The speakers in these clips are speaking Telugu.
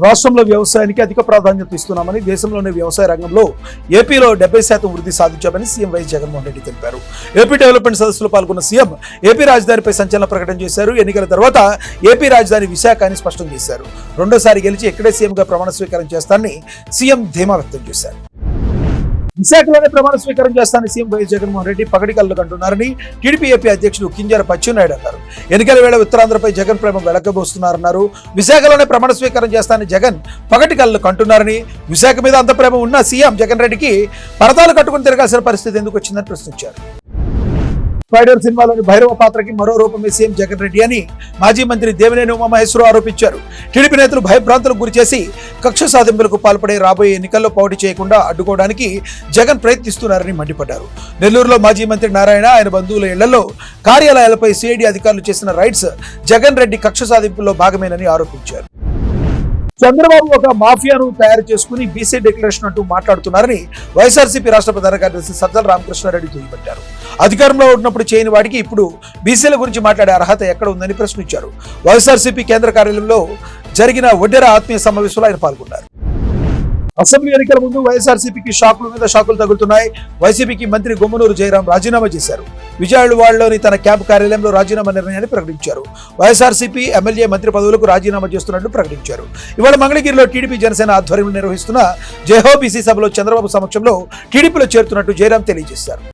రాష్ట్రంలో వ్యవసాయానికి అధిక ప్రాధాన్యత ఇస్తున్నామని, దేశంలోని వ్యవసాయ రంగంలో ఏపీలో 70% వృద్ధి సాధించామని సీఎం వైఎస్ జగన్మోహన్ రెడ్డి తెలిపారు. ఏపీ డెవలప్మెంట్ సదస్సులో పాల్గొన్న సీఎం ఏపీ రాజధానిపై సంచలన ప్రకటన చేశారు. ఎన్నికల తర్వాత ఏపీ రాజధాని విశాఖ అని స్పష్టం చేశారు. రెండోసారి గెలిచి ఇక్కడే సీఎంగా ప్రమాణ స్వీకారం చేస్తానని సీఎం ధీమా వ్యక్తం చేశారు. విశాఖలోనే ప్రమాణ స్వీకారం చేస్తానని సీఎం వైఎస్ జగన్మోహన్ రెడ్డి పగటి కళ్ళు కంటున్నారని టీడీపీ ఏపీ అధ్యక్షుడు కింజరాపు అచ్చెన్నాయుడు అన్నారు. ఎన్నికల వేళ ఉత్తరాంధ్రపై జగన్ ప్రేమ వెలకబోస్తున్నారన్నారు. విశాఖలోనే ప్రమాణ స్వీకారం చేస్తానని జగన్ పగటి కళ్ళు కంటున్నారని, విశాఖ మీద అంత ప్రేమ ఉన్న సీఎం జగన్ రెడ్డికి పరదాలు కట్టుకుని తిరగాల్సిన పరిస్థితి ఎందుకు వచ్చిందని ప్రశ్నించారు. స్పైడర్ సినిమాలోని భైరవ పాత్రకి మరో రూపమే సీఎం జగన్ రెడ్డి అని మాజీ మంత్రి దేవినేని ఉమామహేశ్వరరావు ఆరోపించారు. టీడీపీ నేతలు భయభ్రాంతులకు గురిచేసి కక్ష సాధింపులకు పాల్పడే రాబోయే ఎన్నికల్లో పోటీ చేయకుండా అడ్డుకోవడానికి జగన్ ప్రయత్నిస్తున్నారని మండిపడ్డారు. నెల్లూరులో మాజీ మంత్రి నారాయణ, ఆయన బంధువుల ఇళ్లలో, కార్యాలయాలపై సిఐడి అధికారులు చేసిన రైడ్స్ జగన్ రెడ్డి కక్ష సాధింపుల్లో భాగమేనని ఆరోపించారు. చంద్రబాబు ఒక మాఫియాను తయారు చేసుకుని బీసీ డిక్లరేషన్ అంటూ మాట్లాడుతున్నారని వైఎస్ఆర్సీపీ రాష్ట్ర ప్రధాన కార్యదర్శి సజ్జల రామకృష్ణారెడ్డి దుయ్యబట్టారు. అధికారంలో ఉన్నప్పుడు చేయని వాడికి ఇప్పుడు బీసీల గురించి మాట్లాడే అర్హత ఎక్కడ ఉందని ప్రశ్నించారు. వైఎస్ఆర్సీపీ కేంద్ర కార్యాలయంలో జరిగిన ఒడ్డెర ఆత్మీయ సమావేశంలో ఆయన పాల్గొన్నారు. అసెంబ్లీ ఎన్నికల ముందు వైఎస్ఆర్సీపీకి షాకుల మీద షాకులు తగులుతున్నాయి. వైసీపీకి మంత్రి గుమ్మనూరు జయరాం రాజీనామా చేశారు. విజయవాడలోని తన క్యాంపు కార్యాలయంలో రాజీనామా నిర్ణయాన్ని ప్రకటించారు. వైఎస్ఆర్సీపీ ఎమ్మెల్యే మంత్రి పదవులకు రాజీనామా చేస్తున్నట్లు ప్రకటించారు. ఇవాళ మంగళగిరిలో టీడీపీ జనసేన ఆధ్వర్యంలో నిర్వహిస్తున్న జేహోబీసీ సభలో చంద్రబాబు సమక్షంలో టీడీపీలో చేరుతున్నట్టు జయరాం తెలియజేశారు.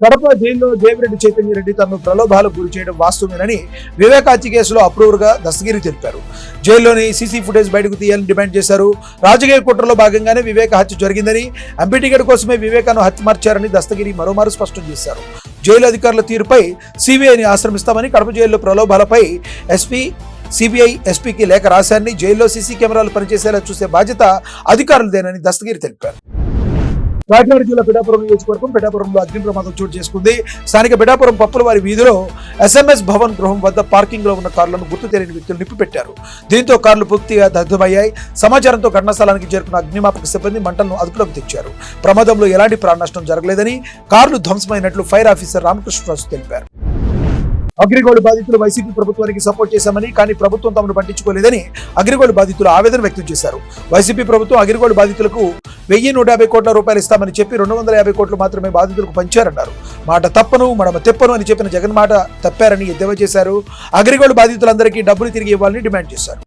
కడప జైల్లో దేవిరెడ్డి చైతన్యరెడ్డి తనను ప్రలోభాలకు గురి చేయడం వాస్తవమేనని వివేక హత్య కేసులో అప్రూవర్గా దస్తగిరి తెలిపారు. జైల్లోని సీసీ ఫుటేజ్ బయటకు తీయాలని డిమాండ్ చేశారు. రాజకీయ కుట్రలో భాగంగానే వివేక హత్య జరిగిందని, ఎంపీ టికెట్ కోసమే వివేకాను హత్యమార్చారని దస్తగిరి మరోమారు స్పష్టం చేశారు. జైలు అధికారుల తీరుపై సిబిఐని ఆశ్రమిస్తామని, కడప జైల్లో ప్రలోభాలపై సిబిఐ ఎస్పీకి లేఖ రాశారని, జైల్లో సీసీ కెమెరాలు పనిచేసేలా చూసే బాధ్యత అధికారులదేనని దస్తగిరి తెలిపారు. కాకినాడ జిల్లా పిఠాపురం నియోజకవర్గం పిఠాపురంలో అగ్ని ప్రమాదం చోటు చేసుకుంది. స్థానిక పిఠాపురం పప్పులవారి వీధిలో ఎస్ఎంఎస్ భవన్ గృహం వద్ద పార్కింగ్ లో ఉన్న కార్లను గుర్తు తెలియని వ్యక్తులు నిప్పిపెట్టారు. దీంతో కార్లు పూర్తిగా దగ్ధమయ్యాయి. సమాచారంతో ఘటనా స్థలానికి చేరుకున్న అగ్నిమాపక సిబ్బంది మంటలను అదుపులోకి తెచ్చారు. ప్రమాదంలో ఎలాంటి ప్రాణ నష్టం జరగలేదని, కార్లు ధ్వంసమైనట్లు ఫైర్ ఆఫీసర్ రామకృష్ణరాజు తెలిపారు. అగ్రిగోల్డ్ బాధితులు వైసీపీ ప్రభుత్వానికి సపోర్ట్ చేశామని, కానీ ప్రభుత్వం తమను పట్టించుకోలేదని అగ్రిగోల్డ్ బాధితులు ఆవేదన వ్యక్తం చేశారు. వైసీపీ ప్రభుత్వం అగ్రిగోల్డ్ బాధితులకు 1150 కోట్ల రూపాయలు ఇస్తామని చెప్పి 250 కోట్లు మాత్రమే బాధితులకు పంచారన్నారు. మాట తప్పను మడమ తెప్పను అని చెప్పిన జగన్ మాట తప్పారని ఎద్దేవా చేశారు. అగ్రిగోల్డ్ బాధితులందరికీ డబ్బులు తిరిగి ఇవ్వాలని డిమాండ్ చేశారు.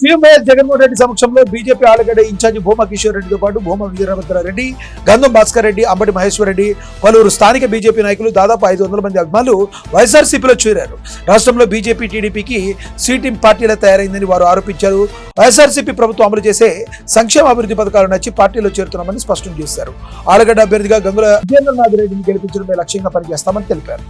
సీఎం వైఎస్ జగన్మోహన్ రెడ్డి సమక్షంలో బీజేపీ ఆలగడ్డ ఇన్ఛార్జి భూమా కిషోర్ రెడ్డితో పాటు భూమా వీరభద్రారెడ్డి, గంధం భాస్కర్ రెడ్డి, అంబటి మహేశ్వర్ రెడ్డి, పలువురు స్థానిక బీజేపీ నాయకులు, దాదాపు 500 మంది అభిమానులు వైఎస్ఆర్సీపీలో చేరారు. రాష్ట్రంలో బీజేపీ, టీడీపీకి సీటింగ్ పార్టీలా తయారైందని వారు ఆరోపించారు. వైఎస్ఆర్సీపీ ప్రభుత్వం అమలు చేసే సంక్షేమ అభివృద్ధి పథకాలు నచ్చి పార్టీలో చేరుతున్నామని స్పష్టం చేశారు. ఆలగడ్డ అభ్యర్థిగా గంగుల విజేంద్రనాథ్ రెడ్డిని గెలిపించడమే లక్ష్యంగా పనిచేస్తామని తెలిపారు.